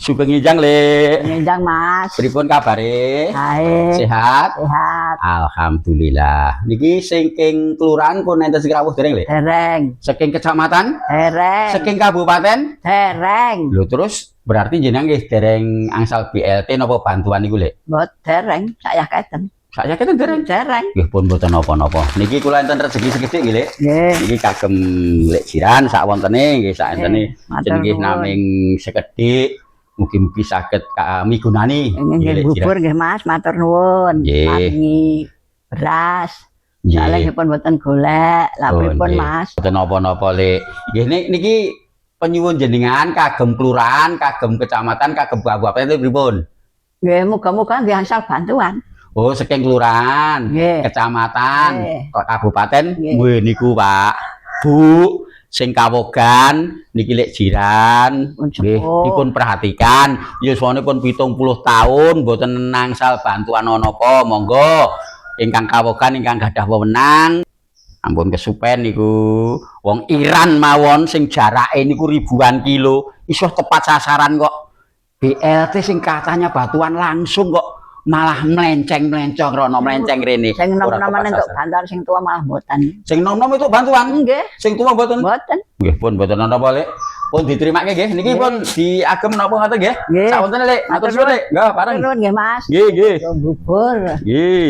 Sugeng Njang, Le. Njang, Mas. Pripun kabare? Baik. Sehat? Sehat. Alhamdulillah. Niki saking kelurahan pun enten sing rawuh dereng, Le? Dereng. Saking kecamatan? Dereng. Saking kabupaten? Dereng. Lho terus berarti jenengan nggih dereng angsal BLT napa bantuan niku, Le? Mbot dereng, saya keten. Saya keten dereng. Dereng. Nggih pun mboten napa-napa. Niki kula enten rezeki sekedhik nggih, Le. Nggih. Niki kagem lek jiran sak wontene nggih sak entene jenenge naming sekedhik. Mugi-mugi saged kami gunani. Nggih bubur nggih Mas, matur nuwun. Paringi beras. Soale pun mboten golek. Lah pripun Mas? Mboten napa-napa, Le. Nggih niki penyuwun jenengan kagem kelurahan, kagem kecamatan, kagem kabupaten pripun? Nggih muga-muga nggih angsal bantuan. Oh, saking kelurahan, kecamatan, kabupaten, nggih niku Pak. Bu, sing kawogan niki lek jiran nggih dipun perhatikan. Ya suwane pun 70 tahun mboten nangsal bantuan napa, monggo ingkang kawogan ingkang gadah wewenang ampun kesupen niku wong Iran mawon sing jarake niku ribuan kilo iso tepat sasaran kok. BLT sing katanya bantuan langsung kok malah melenceng-melencong rono melenceng rene. Sing nom-noman entuk bantuan sing tua malah mboten. Sing nom-nom itu bantuan? Nggih. Sing tua mboten? Mboten. Nggih pun mboten napa, Le. Pun diterimake nggih. Niki pun diagem napa ngoten nggih? Sawontene, Le. Matur suwun, Le. Nggih, pareng. Nuwun nggih, Mas. Nggih, nggih. Bubur. Nggih.